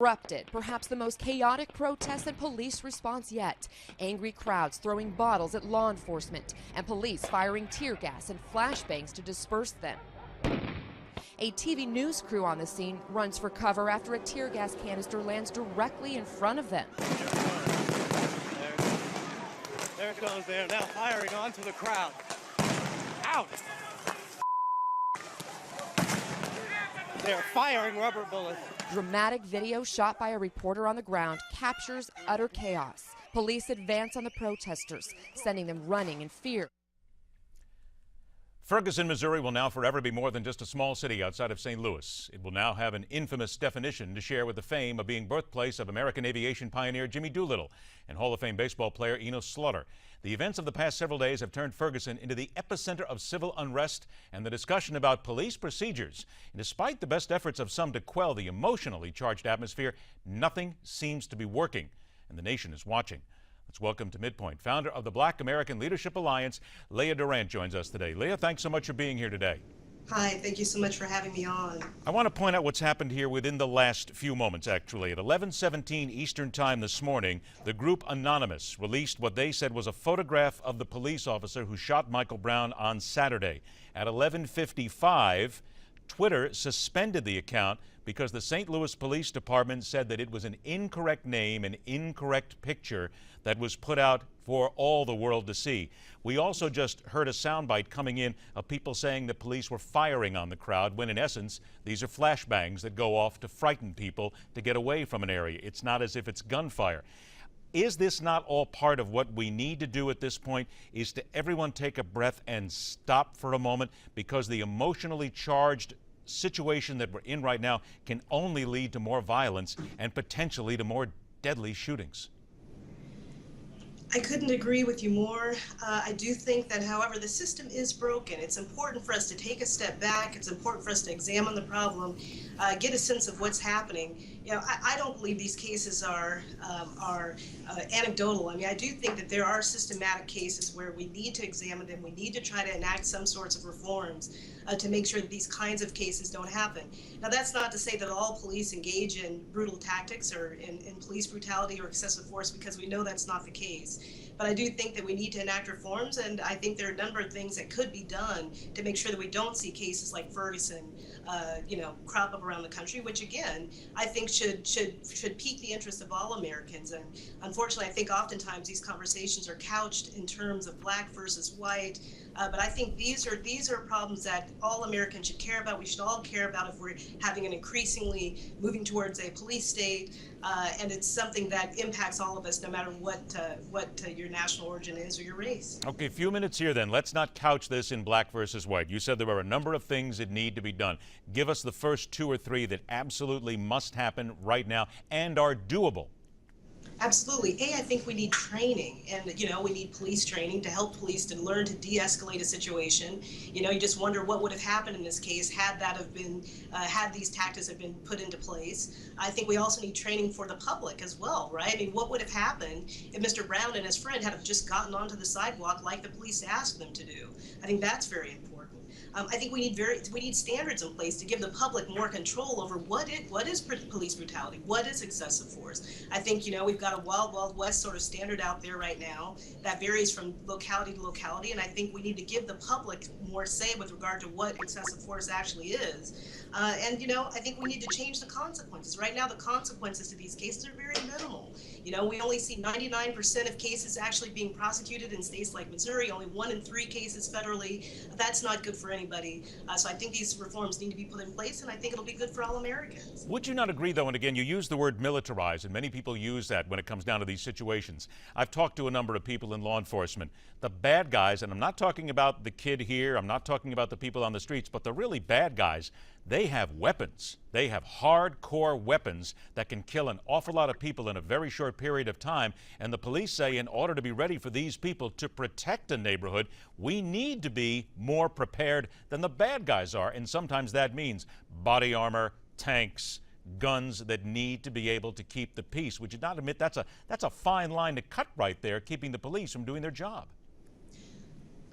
erupted, perhaps the most chaotic protest and police response yet. Angry crowds throwing bottles at law enforcement and police firing tear gas and flashbangs to disperse them. A TV news crew on the scene runs for cover after a tear gas canister lands directly in front of them. There it goes. They're now firing onto the crowd. Out! They're firing rubber bullets. Dramatic video shot by a reporter on the ground captures utter chaos. Police advance on the protesters, sending them running in fear. Ferguson, Missouri will now forever be more than just a small city outside of St. Louis. It will now have an infamous definition to share with the fame of being birthplace of American aviation pioneer Jimmy Doolittle and Hall of Fame baseball player Enos Slaughter. The events of the past several days have turned Ferguson into the epicenter of civil unrest and the discussion about police procedures. And despite the best efforts of some to quell the emotionally charged atmosphere, nothing seems to be working, and the nation is watching. Let's welcome to MidPoint, founder of the Black American Leadership Alliance, Leah Durant joins us today. Leah, thanks so much for being here today. Hi, thank you so much for having me on. I want to point out what's happened here within the last few moments, actually. At 11:17 Eastern Time this morning, the group Anonymous released what they said was a photograph of the police officer who shot Michael Brown on Saturday. At 11:55, Twitter suspended the account because the St. Louis Police Department said that it was an incorrect name, an incorrect picture that was put out for all the world to see. We also just heard a soundbite coming in of people saying the police were firing on the crowd, when in essence, these are flashbangs that go off to frighten people to get away from an area. It's not as if it's gunfire. Is this not all part of what we need to do at this point, is to everyone take a breath and stop for a moment, because the emotionally charged situation that we're in right now can only lead to more violence and potentially to more deadly shootings? I couldn't agree with you more. I do think that, however, the system is broken. It's important for us to take a step back. It's important for us to examine the problem, get a sense of what's happening. You know, I don't believe these cases are anecdotal. I mean, I do think that there are systematic cases where we need to examine them. We need to try to enact some sorts of reforms to make sure that these kinds of cases don't happen. Now, that's not to say that all police engage in brutal tactics or in police brutality or excessive force, because we know that's not the case. But I do think that we need to enact reforms, and I think there are a number of things that could be done to make sure that we don't see cases like Ferguson, crop up around the country, which again, I think should pique the interest of all Americans. And unfortunately, I think oftentimes these conversations are couched in terms of black versus white. But I think these are problems that all Americans should care about. We should all care about if we're having an increasingly moving towards a police state, and it's something that impacts all of us, no matter what your national origin is or your race. Okay, a few minutes here then. Let's not couch this in black versus white. You said there are a number of things that need to be done. Give us the first two or three that absolutely must happen right now and are doable. Absolutely. I think we need training, and we need police training to help police to learn to de-escalate a situation. You just wonder what would have happened in this case had that have been had these tactics have been put into place. I think we also need training for the public as well, right? I mean, what would have happened if Mr. Brown and his friend had have just gotten onto the sidewalk like the police asked them to do? I think that's very important. I think we need standards in place to give the public more control over what is police brutality, what is excessive force. I think we've got a wild west sort of standard out there right now that varies from locality to locality, and I think we need to give the public more say with regard to what excessive force actually is. And I think we need to change the consequences. Right now, the consequences to these cases are very minimal. We only see 99% of cases actually being prosecuted in states like Missouri, only 1 in 3 cases federally. That's not good for anybody. So I think these reforms need to be put in place, and I think it'll be good for all Americans. Would you not agree, though, and again, you use the word militarize, and many people use that when it comes down to these situations. I've talked to a number of people in law enforcement. The bad guys, and I'm not talking about the kid here, I'm not talking about the people on the streets, but the really bad guys, they have weapons. They have hardcore weapons that can kill an awful lot of people in a very short period of time. And the police say in order to be ready for these people to protect a neighborhood, we need to be more prepared than the bad guys are. And sometimes that means body armor, tanks, guns that need to be able to keep the peace. Would you not admit that's a fine line to cut right there, keeping the police from doing their job?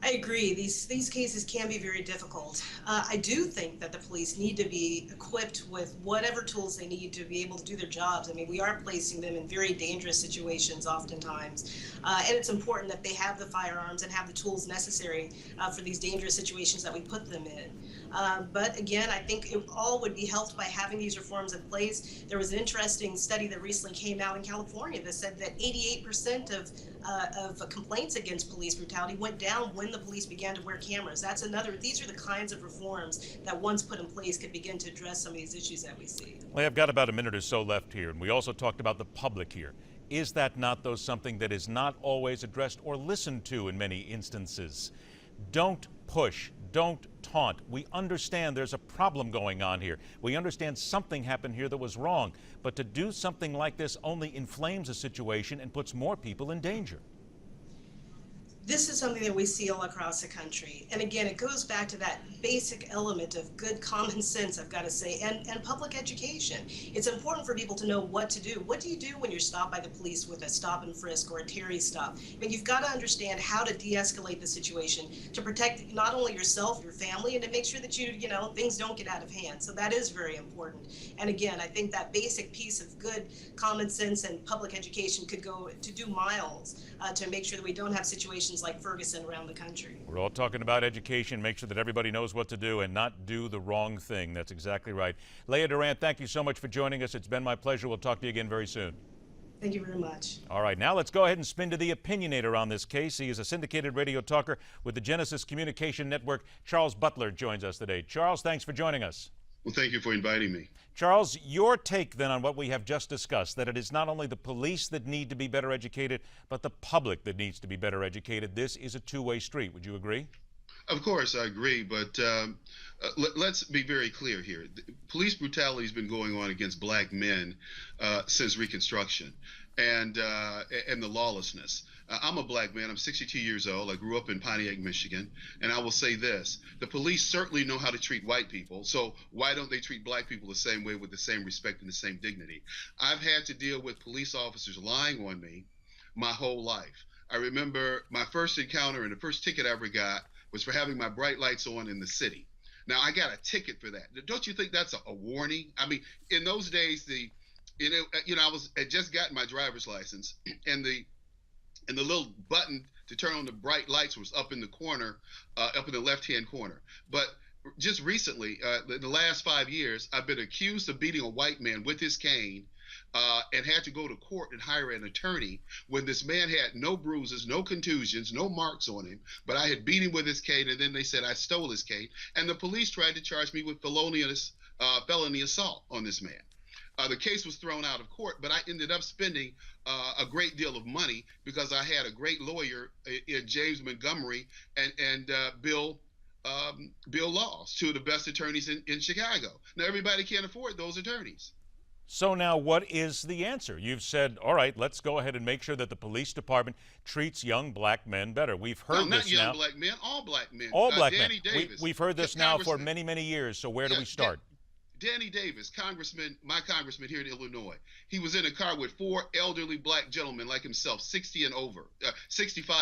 I agree. These cases can be very difficult. I do think that the police need to be equipped with whatever tools they need to be able to do their jobs. I mean, we are placing them in very dangerous situations oftentimes, and it's important that they have the firearms and have the tools necessary for these dangerous situations that we put them in. But again, I think it all would be helped by having these reforms in place. There was an interesting study that recently came out in California that said that 88% of complaints against police brutality went down when the police began to wear cameras. These are the kinds of reforms that once put in place could begin to address some of these issues that we see. Well, I've got about a minute or so left here, and we also talked about the public here. Is that not, though, something that is not always addressed or listened to in many instances? Don't push, don't taunt. We understand there's a problem going on here. We understand something happened here that was wrong. But to do something like this only inflames a situation and puts more people in danger. This is something that we see all across the country. And again, it goes back to that basic element of good common sense, I've got to say, and public education. It's important for people to know what to do. What do you do when you're stopped by the police with a stop and frisk or a Terry stop? I mean, you've got to understand how to de-escalate the situation to protect not only yourself, your family, and to make sure that things don't get out of hand. So that is very important. And again, I think that basic piece of good common sense and public education could go to do miles to make sure that we don't have situations like Ferguson around the country. We're all talking about education, make sure that everybody knows what to do and not do the wrong thing. That's exactly right. Leah Durant, thank you so much for joining us. It's been my pleasure. We'll talk to you again very soon. Thank you very much. All right, now let's go ahead and spin to the opinionator on this case. He is a syndicated radio talker with the Genesis Communication Network. Charles Butler joins us today. Charles, thanks for joining us. Well, thank you for inviting me. Charles, your take then on what we have just discussed, that it is not only the police that need to be better educated, but the public that needs to be better educated. This is a two-way street. Would you agree? Of course, I agree, but let's be very clear here. Police brutality has been going on against black men since Reconstruction, and the lawlessness. I'm a black man. I'm 62 years old. I grew up in Pontiac, Michigan, and I will say this. The police certainly know how to treat white people, so why don't they treat black people the same way with the same respect and the same dignity? I've had to deal with police officers lying on me my whole life. I remember my first encounter and the first ticket I ever got was for having my bright lights on in the city. Now, I got a ticket for that. Don't you think that's a warning? I mean, in those days, I had just gotten my driver's license, and the little button to turn on the bright lights was up in the corner, up in the left-hand corner. But just recently, in the last 5 years, I've been accused of beating a white man with his cane and had to go to court and hire an attorney when this man had no bruises, no contusions, no marks on him, but I had beat him with his cane, and then they said I stole his cane, and the police tried to charge me with felony assault on this man. The case was thrown out of court, but I ended up spending a great deal of money because I had a great lawyer in James Montgomery and Bill Laws, two of the best attorneys in Chicago. Now, everybody can't afford those attorneys. So now what is the answer? You've said, all right, let's go ahead and make sure that the police department treats young black men better. We've heard not this young now. black men, all black men. All black men. Davis, We've heard this now for many, many years. So where do we start? Danny Davis, my congressman here in Illinois, he was in a car with 4 elderly black gentlemen like himself, 65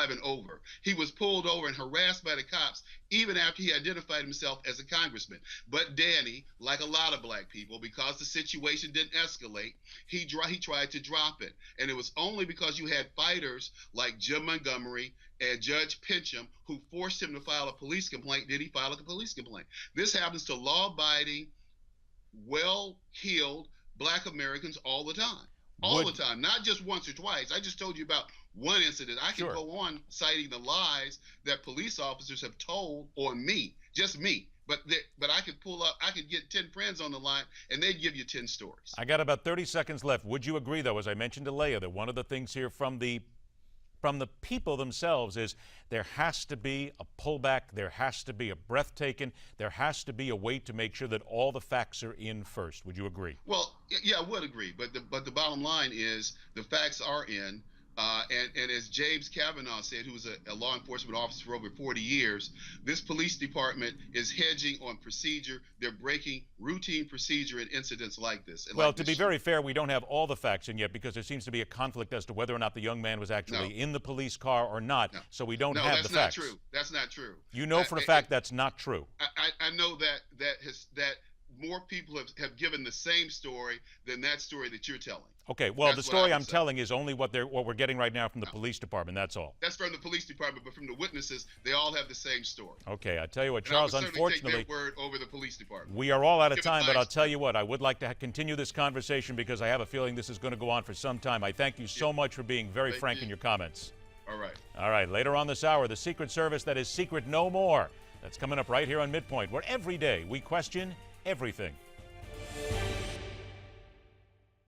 and over. He was pulled over and harassed by the cops even after he identified himself as a congressman. But Danny, like a lot of black people, because the situation didn't escalate, he tried to drop it. And it was only because you had fighters like Jim Montgomery and Judge Pincham who forced him to file a police complaint did he file a police complaint. This happens to law-abiding, well-heeled black Americans all the time. All the time, not just once or twice. I just told you about one incident. I can go on citing the lies that police officers have told on me, just me. But I could I could get 10 friends on the line, and they'd give you 10 stories. I got about 30 seconds left. Would you agree, though, as I mentioned to Leah, that one of the things here from the people themselves is there has to be a pullback, there has to be a breath taken, there has to be a way to make sure that all the facts are in first. Would you agree? Well, yeah, I would agree. But the bottom line is the facts are in. And as James Kavanaugh said, who was a law enforcement officer for over 40 years, this police department is hedging on procedure. They're breaking routine procedure in incidents like this. And well, like to this be very fair, we don't have all the facts in yet because there seems to be a conflict as to whether or not the young man was actually in the police car or not. No. So we don't No, have the facts. that's not true. That's not true. You know for a fact that's not true. I know that more people have given the same story than that story that you're telling. Okay, well, That's the what I story would I'm say. telling is only what we're getting right now from the police department. That's all. That's from the police department, but from the witnesses, they all have the same story. Okay, I tell you what, And I would Charles, certainly unfortunately, take their word over the police department. we are all out of Given time, my but I'll tell you what, I would like to continue this conversation because I have a feeling this is going to go on for some time. I thank you so much for being very Thank frank you. in your comments. All right. All right, later on this hour, the Secret Service that is secret no more. That's coming up right here on MidPoint, where every day we question everything.